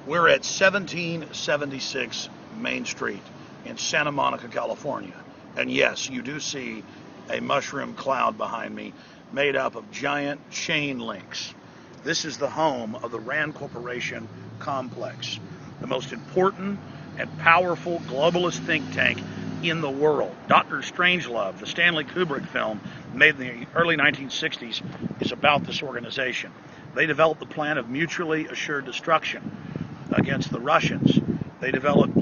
We're at 1776 Main Street in Santa Monica, California. And yes, you do see a mushroom cloud behind me made up of giant chain links. This is the home of the Rand Corporation complex, the most important and powerful globalist think tank in the world. Dr. Strangelove, the Stanley Kubrick film made in the early 1960s, is about this organization. They developed the plan of mutually assured destruction against the Russians. They developed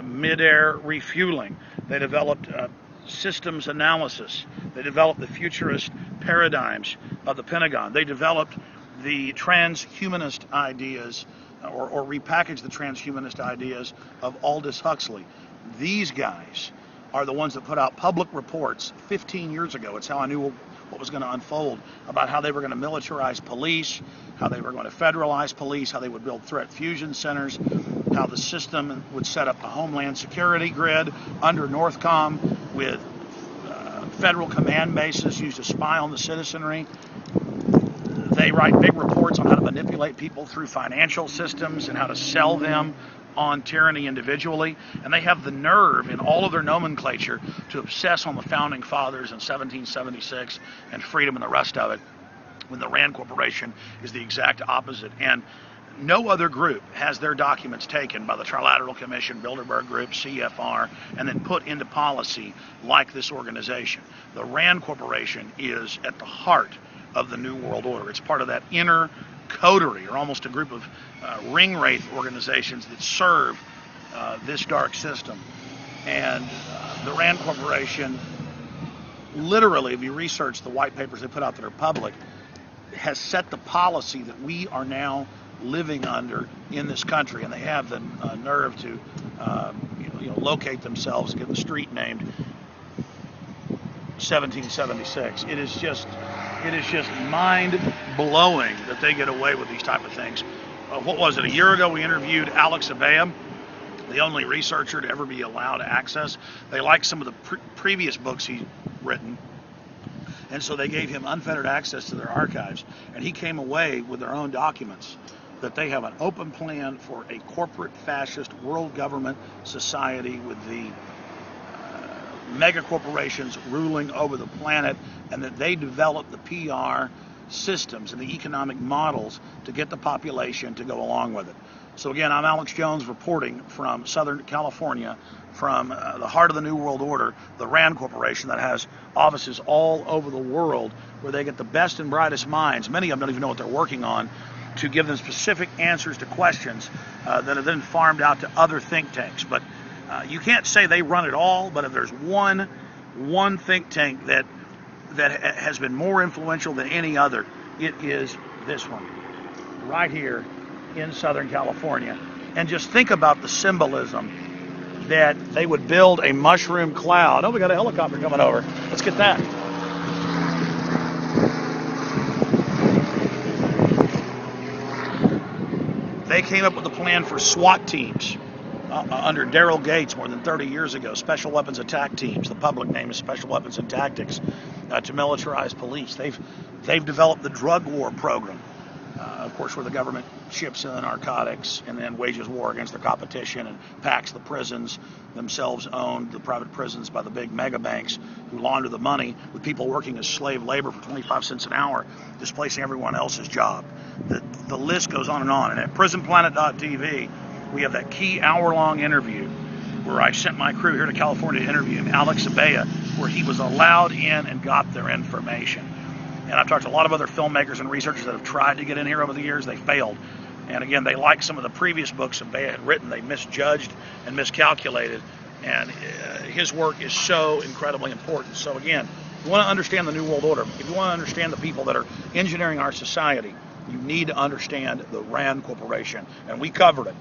mid-air refueling. They developed systems analysis. They developed the futurist paradigms of the Pentagon. They developed the transhumanist ideas, or repackaged the transhumanist ideas of Aldous Huxley. These guys are the ones that put out public reports 15 years ago. It's how I knew what was going to unfold, about how they were going to militarize police, how they were going to federalize police, how they would build threat fusion centers, how the system would set up a homeland security grid under Northcom with federal command bases used to spy on the citizenry. They write big reports on how to manipulate people through financial systems and how to sell them on tyranny individually. And they have the nerve in all of their nomenclature to obsess on the founding fathers in 1776 and freedom and the rest of it, when the Rand Corporation is the exact opposite. And no other group has their documents taken by the Trilateral Commission, Bilderberg Group, CFR, and then put into policy like this organization. The Rand Corporation is at the heart of the New World Order. It's part of that inner coterie, or almost a group of ring wraith organizations that serve this dark system. And the Rand Corporation, literally, if you research the white papers they put out that are public, has set the policy that we are now living under in this country. And they have the nerve to locate themselves and get the street named 1776. It is just mind-blowing that they get away with these type of things. What was it? A year ago, we interviewed Alex Abaya, the only researcher to ever be allowed access. They liked some of the previous books he'd written, and so they gave him unfettered access to their archives. And he came away with their own documents that they have an open plan for a corporate fascist world government society with the mega corporations ruling over the planet, and that they develop the PR systems and the economic models to get the population to go along with it. So again, I'm Alex Jones reporting from Southern California, from the heart of the New World Order, the Rand Corporation, that has offices all over the world where they get the best and brightest minds. Many of them don't even know what they're working on, to give them specific answers to questions that are then farmed out to other think tanks. But you can't say they run it all, but if there's one think tank that has been more influential than any other, it is this one, right here in Southern California. And just think about the symbolism that they would build a mushroom cloud. Oh, we got a helicopter coming over. Let's get that. They came up with a plan for SWAT teams under Daryl Gates more than 30 years ago, special weapons attack teams. The public name is Special Weapons and Tactics, to militarize police. They've developed the drug war program, of course, where the government ships in the narcotics and then wages war against their competition and packs the prisons, themselves owned the private prisons by the big mega banks who launder the money with people working as slave labor for 25 cents an hour, displacing everyone else's job. The list goes on. And at prisonplanet.tv, we have that key hour-long interview where I sent my crew here to California to interview him, Alex Abaya, where he was allowed in and got their information. And I've talked to a lot of other filmmakers and researchers that have tried to get in here over the years. They failed. And again, they like some of the previous books Abaya had written. They misjudged and miscalculated. And his work is so incredibly important. So again, if you want to understand the New World Order, if you want to understand the people that are engineering our society, you need to understand the Rand Corporation. And we covered it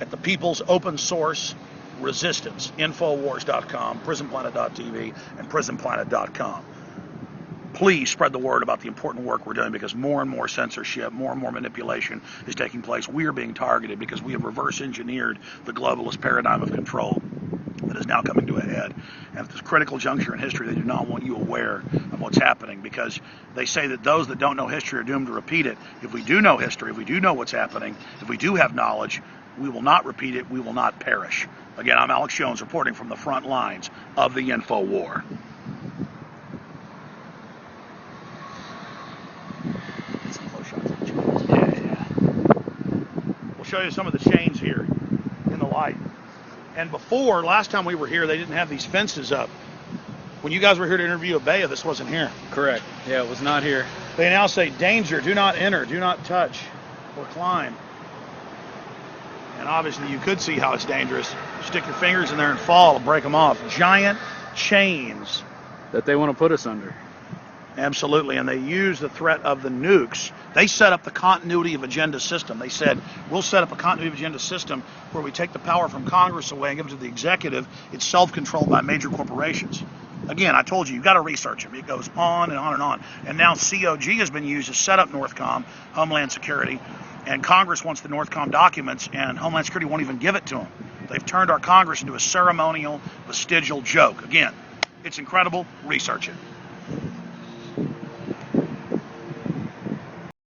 at the People's Open Source Resistance, Infowars.com, PrisonPlanet.tv, and PrisonPlanet.com. Please spread the word about the important work we're doing, because more and more censorship, more and more manipulation is taking place. We are being targeted because we have reverse engineered the globalist paradigm of control that is now coming to a head. And at this critical juncture in history, they do not want you aware of what's happening, because they say that those that don't know history are doomed to repeat it. If we do know history, if we do know what's happening, if we do have knowledge, We will not repeat it. We will not perish. Again, I'm Alex Jones reporting from the front lines of the info war. Some close shots of the chains. Yeah. We'll show you some of the chains here in the light. And before, last time we were here, they didn't have these fences up. When you guys were here to interview Abaya, this wasn't here. Correct. Yeah, it was not here. They now say, danger, do not enter, do not touch, or climb. And obviously you could see how it's dangerous. Stick your fingers in there and fall, it'll break them off. Giant chains. That they want to put us under. Absolutely, and they use the threat of the nukes. They set up the continuity of agenda system. They said, we'll set up a continuity of agenda system where we take the power from Congress away and give it to the executive. It's self-controlled by major corporations. Again, I told you, you've got to research them. It goes on and on and on. And now COG has been used to set up Northcom, Homeland Security, and Congress wants the Northcom documents, and Homeland Security won't even give it to them. They've turned our Congress into a ceremonial, vestigial joke. Again, it's incredible. Research it.